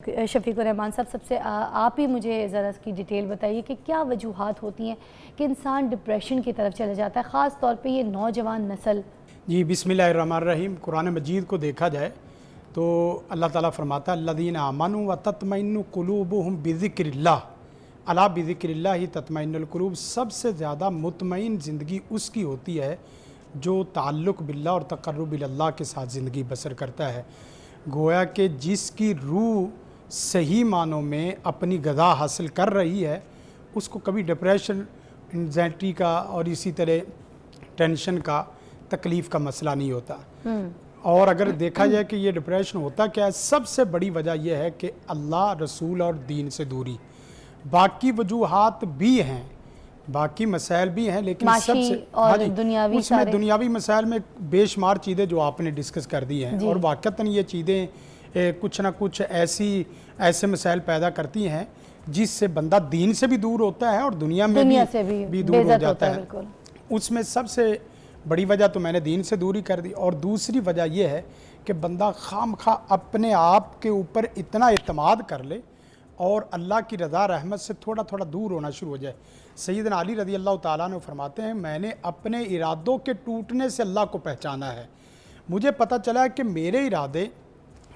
शफीक रहमान साहब, सबसे आप ही मुझे ज़रा इसकी डिटेल बताइए कि क्या वजूहात होती हैं कि इंसान डिप्रेशन की तरफ चला जाता है, ख़ास तौर पे ये नौजवान नस्ल। जी बिस्मिल्लाहिर्रहमानिर्रहीम। कुरान मजीद को देखा जाए तो अल्लाह ताला फरमाता है अल्लज़ीना आमनू व तत्मइन्नु कुलूबुहुम बिज़िक्रिल्लाह अला बिज़िक्रिल्लाह ही तत्मइन्नुल कुलूब। सबसे ज़्यादा मुतमईन ज़िंदगी उसकी होती है जो ताल्लुक़ बिल्लाह और तक़र्रुब इलल्लाह के साथ ज़िंदगी बसर करता है। गोया कि जिसकी रूह सही मानों में अपनी ग़ज़ा हासिल कर रही है उसको कभी डिप्रेशन, एंजाइटी का और इसी तरह टेंशन का, तकलीफ़ का मसला नहीं होता। और अगर देखा जाए कि ये डिप्रेशन होता क्या है, सबसे बड़ी वजह यह है कि अल्लाह, रसूल और दीन से दूरी। बाकी वजूहात भी हैं, बाकी मसाइल भी हैं, लेकिन सबसे और दुनियावी उसमें दुनियावी मसाइल में बेशुमार चीज़ें जो आपने डिस्कस कर दी हैं, और वाक़तन ये चीज़ें कुछ ना कुछ ऐसे मसाइल पैदा करती हैं जिससे बंदा दीन से भी दूर होता है और दुनिया में भी दूर हो जाता है। उसमें सबसे बड़ी वजह तो मैंने दीन से दूरी कर दी, और दूसरी वजह यह है कि बंदा खामखा अपने आप के ऊपर इतना इत्मीनान कर ले और अल्लाह की रज़ा रहमत से थोड़ा थोड़ा दूर होना शुरू हो जाए। सैयदना अली रज़ी अल्लाह ताला अन्हु फरमाते हैं, मैंने अपने इरादों के टूटने से अल्लाह को पहचाना है। मुझे पता चला है कि मेरे इरादे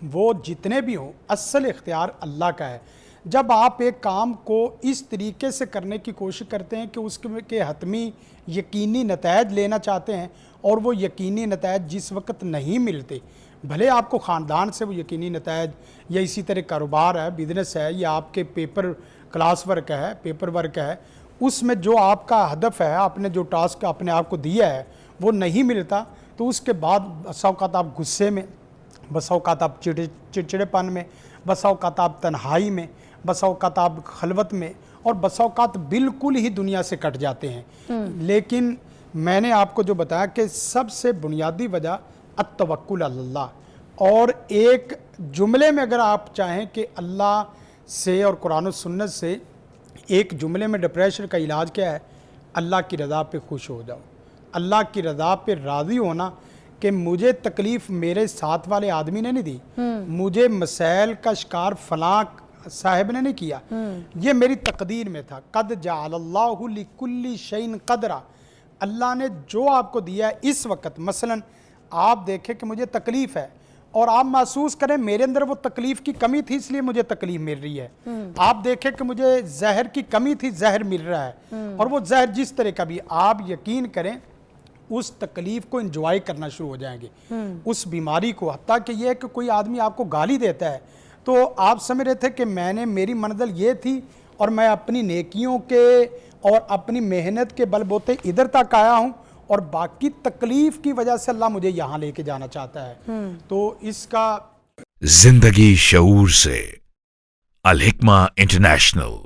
वो जितने भी हों, असल इख्तियार अल्लाह का है। जब आप एक काम को इस तरीके से करने की कोशिश करते हैं कि उसके हतमी यकीनी नतायज लेना चाहते हैं और वो यकीनी नतायज जिस वक्त नहीं मिलते, भले आपको ख़ानदान से वो यकीनी नतायज या इसी तरह कारोबार है, बिज़नेस है, या आपके क्लास वर्क है, पेपर वर्क है, उसमें जो आपका हदफ है, आपने जो टास्क अपने आप को दिया है वो नहीं मिलता, तो उसके बाद बसा औक़ात आप गुस्से में, बसा औक़ात आप चिड़चिड़ेपन में, बसा औक़ात आप तन्हाई में, बसा औक़ात आप खलवत में, और बसा औक़ात बिल्कुल ही दुनिया से कट जाते हैं। लेकिन मैंने आपको जो बताया कि सबसे बुनियादी वजह अत्तवक्कुल अल्लाह, और एक जुमले में अगर आप चाहें कि अल्लाह से और कुरान और सुन्नत से एक जुमले में डिप्रेशन का इलाज क्या है, अल्लाह की रज़ा पे खुश हो जाओ। अल्लाह की रज़ा पे राज़ी होना कि मुझे तकलीफ़ मेरे साथ वाले आदमी ने नहीं दी, मुझे मसाइल का शिकार फलां साहिब ने नहीं किया, ये मेरी तकदीर में था। कद जअलल्लाहु लिकुल्ली शैइन क़दरा, अल्लाह ने जो आपको दिया है इस वक्त, मसलन आप देखें कि मुझे तकलीफ़ है और आप महसूस करें मेरे अंदर वो तकलीफ़ की कमी थी इसलिए मुझे तकलीफ़ मिल रही है। आप देखें कि मुझे जहर की कमी थी, जहर मिल रहा है, और वो जहर जिस तरह का भी, आप यकीन करें उस तकलीफ़ को एंजॉय करना शुरू हो जाएंगे, उस बीमारी को। हत्ता कि ये कि कोई आदमी आपको गाली देता है तो आप समझ रहे थे कि मेरी मंजिल ये थी और मैं अपनी नेकियों के और अपनी मेहनत के बलबूते इधर तक आया हूँ, और बाकी तकलीफ़ की वजह से अल्लाह मुझे यहाँ लेके जाना चाहता है। तो इसका जिंदगी शऊर से, अल हिक्मा इंटरनेशनल।